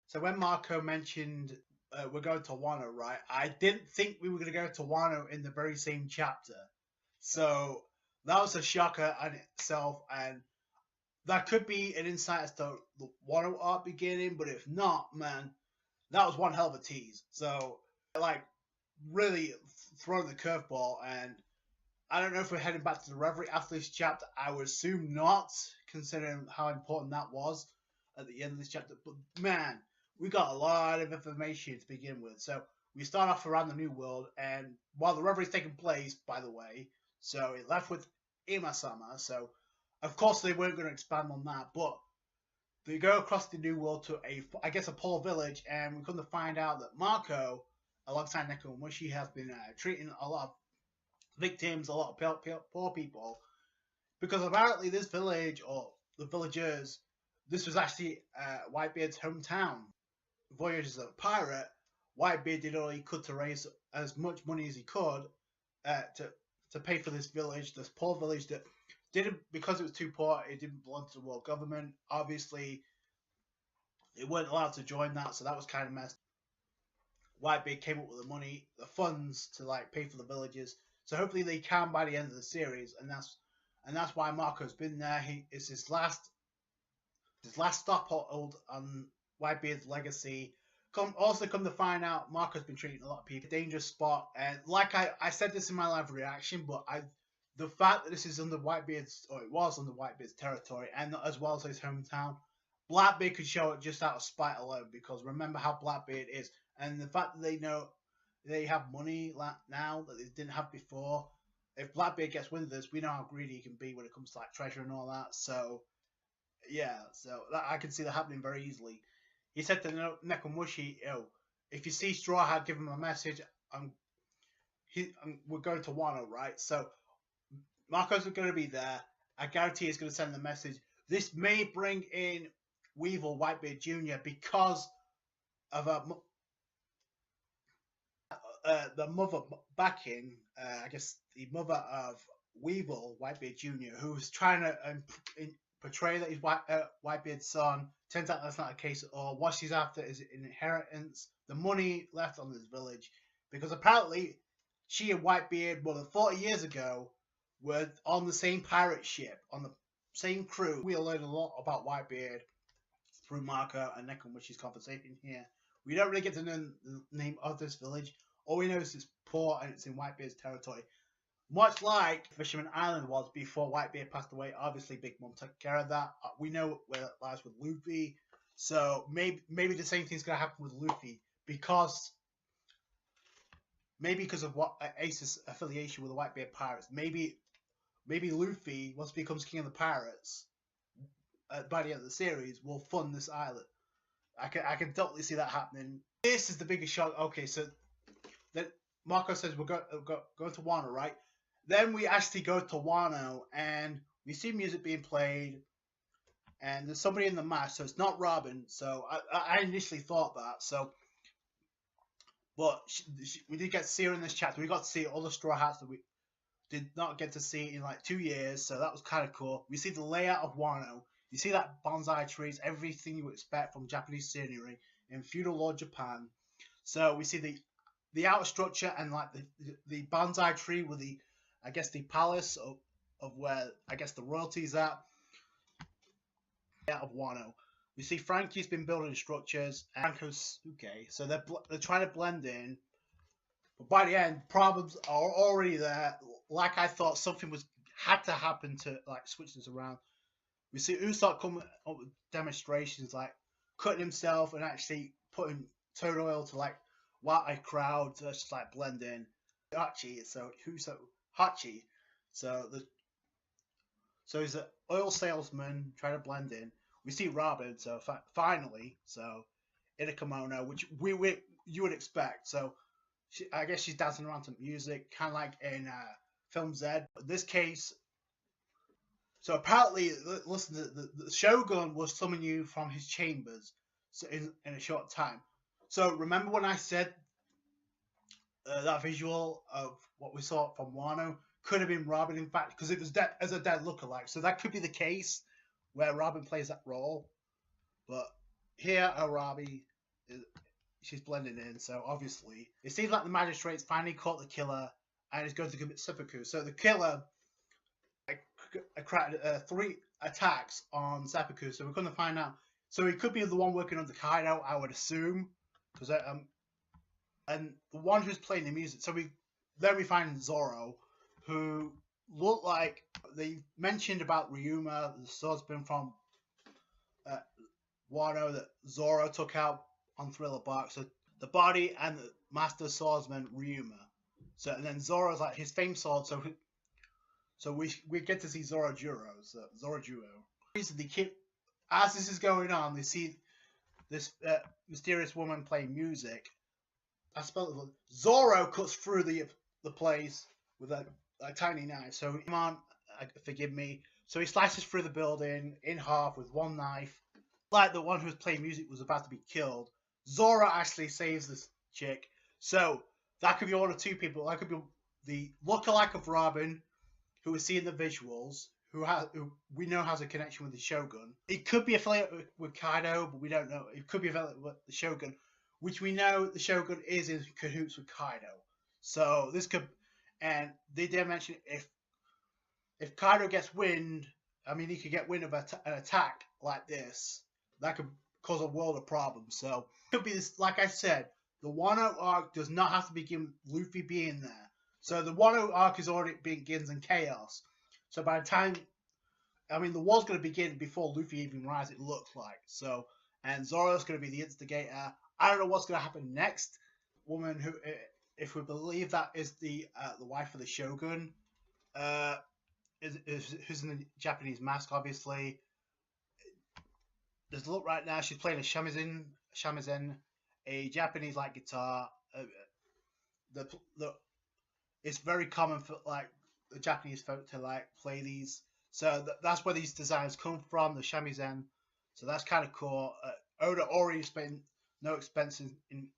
So when Marco mentioned we're going to Wano, right? I didn't think we were going to go to Wano in the very same chapter. So that was a shocker in itself, and that could be an insight as to the Wano arc beginning. But if not, man, that was one hell of a tease. So like really throwing the curveball, and I don't know if we're heading back to the Reverie after this chapter. I would assume not, considering how important that was at the end of this chapter. But man, we got a lot of information to begin with. So we start off around the New World, and while the Reverie is taking place, by the way, so it left with Ima-sama. So of course they weren't going to expand on that, but they go across the New World to I guess, a poor village, and we come to find out that Marco, alongside Neko and Mushi, has been treating a lot of victims, a lot of poor people, because apparently this village, or the villagers, this was actually Whitebeard's hometown. Voyage as a pirate, Whitebeard did all he could to raise as much money as he could to pay for this village, this poor village that didn't, because it was too poor, it didn't belong to the world government. Obviously, it weren't allowed to join that, so that was kind of messed. Whitebeard came up with the money, the funds to like pay for the villages. So hopefully they can by the end of the series, and that's why Marco's been there. It's his last stop on Whitebeard's legacy. Come to find out, Marco's been treating a lot of people. Dangerous spot, and like I said this in my live reaction, but the fact that this is under Whitebeard's, or it was under Whitebeard's territory, and as well as his hometown, Blackbeard could show it just out of spite alone, because remember how Blackbeard is, and the fact that they know they have money now that they didn't have before. If Blackbeard gets wind of this, we know how greedy he can be when it comes to like treasure and all that. So yeah, so I can see that happening very easily. He said to Nekomushi, if you see Straw Hat, give him a message. We're going to Wano, right? So Marco's going to be there. I guarantee he's going to send the message. This may bring in Weevil Whitebeard Jr. because of the mother backing, I guess the mother of Weevil Whitebeard Jr., who's trying to portray that he's Whitebeard's son. Turns out that's not the case at all. What she's after is an inheritance, the money left on this village, because apparently she and Whitebeard, more than 40 years ago, were on the same pirate ship, on the same crew. We learned a lot about Whitebeard through Marco and Nekomushi's conversation here. We don't really get to know the name of this village. All we know is it's poor and it's in Whitebeard's territory. Much like Fisherman Island was before Whitebeard passed away. Obviously, Big Mom took care of that. We know where that lies with Luffy. So maybe the same thing's going to happen with Luffy, because of what Ace's affiliation with the Whitebeard Pirates. Maybe Luffy, once he becomes king of the pirates, by the end of the series, will fund this island. I can totally see that happening. This is the biggest shock. Okay, so then Marco says we're going to Wano, right? Then we actually go to Wano, and we see music being played, and there's somebody in the mask, so it's not Robin. So I initially thought that. So, but we did get to see her in this chapter. We got to see all the Straw Hats that we did not get to see in like 2 years. So that was kind of cool. We see the layout of Wano. You see that bonsai trees, everything you would expect from Japanese scenery in feudal Lord Japan. So we see the outer structure and like the bonsai tree with the, I guess, the palace of where I guess the royalty's at. Out of Wano, we see Frankie's been building structures. And Franco's okay, so they're trying to blend in, but by the end, problems are already there. Like I thought, something had to happen to like switch this around. We see Usopp coming up with demonstrations, like cutting himself and actually putting toad oil to like white a crowd to just like blend in. Hachi, so Hachi, so he's an oil salesman trying to blend in. We see Robin, so finally, so in a kimono, which you would expect. So I guess she's dancing around to music, kind of like in Film Z. In this case, so apparently, listen, the Shogun will summon you from his chambers, so in a short time. So remember when I said that visual of what we saw from Wano could have been Robin, in fact, because it was as a dead lookalike. So that could be the case where Robin plays that role. But here, Arabi, she's blending in. So obviously, it seems like the magistrates finally caught the killer and is going to commit seppuku. So the killer created 3 attacks on seppuku. So we're going to find out. So he could be the one working under Kaido, I would assume, because and the one who's playing the music. So we find Zoro, who looked like they mentioned about Ryuma, the swordsman from Wano that Zoro took out on Thriller Bark. So the body and the master swordsman Ryuma. So and then Zoro's like his famed sword. So we get to see Zoro Juro. So Zoro Juro. They keep, as this is going on, they see this mysterious woman playing music. I suppose Zoro cuts through the place with a tiny knife. So come on, forgive me. So he slices through the building in half with one knife. Like the one who was playing music was about to be killed. Zoro actually saves this chick. So that could be one of 2 people. That could be the lookalike of Robin, who is seeing the visuals, who we know has a connection with the Shogun. It could be affiliated with Kaido, but we don't know. It could be affiliated with the Shogun, which we know the Shogun is in cahoots with Kaido. So this could, and they did mention if Kaido gets wind, I mean, he could get wind of an attack like this. That could cause a world of problems. So it could be this, like I said, the Wano arc does not have to begin Luffy being there. So the Wano arc is already begins in chaos. So by the time, I mean, the war's going to begin before Luffy even arrives, it looks like. So, and Zoro's going to be the instigator. I don't know what's going to happen next. Woman who, if we believe that is the wife of the Shogun, who's in the Japanese mask, obviously. There's a look right now. She's playing a shamisen, a Japanese like guitar. It's very common for like the Japanese folk to like play these. So that's where these designs come from, the shamisen. So that's kind of cool. Oda already spent no expense in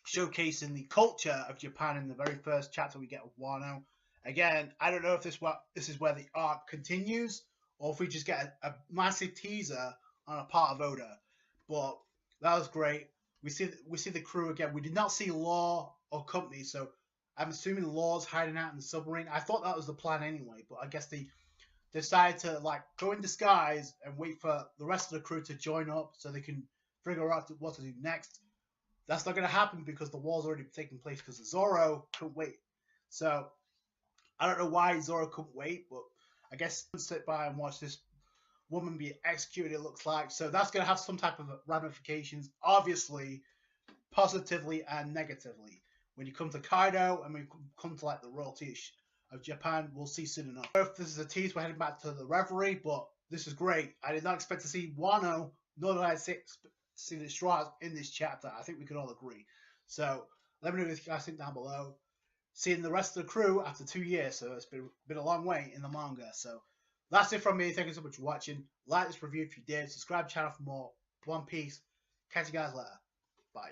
showcasing the culture of Japan in the very first chapter we get of Wano. Again, I don't know if this is where the arc continues, or if we just get a massive teaser on a part of Oda. But that was great. We see the crew again. We did not see Law or company, so I'm assuming Law's hiding out in the submarine. I thought that was the plan anyway, but I guess they decided to like go in disguise and wait for the rest of the crew to join up so they can figure out what to do next. That's not going to happen because the war's already taking place because Zoro couldn't wait. So I don't know why Zoro couldn't wait, but I guess sit by and watch this woman be executed, it looks like. So that's going to have some type of ramifications, obviously, positively and negatively. When you come to Kaido and when you come to like the royalty of Japan, we'll see soon enough. If this is a tease, we're heading back to the Reverie, but this is great. I did not expect to see Wano, nor did I see the Straws in this chapter. I think we could all agree. So let me know what you guys think down below. Seeing the rest of the crew after 2 years, so it's been a long way in the manga. So that's it from me. Thank you so much for watching. Like this review if you did. Subscribe to the channel for more One Piece. Catch you guys later. Bye.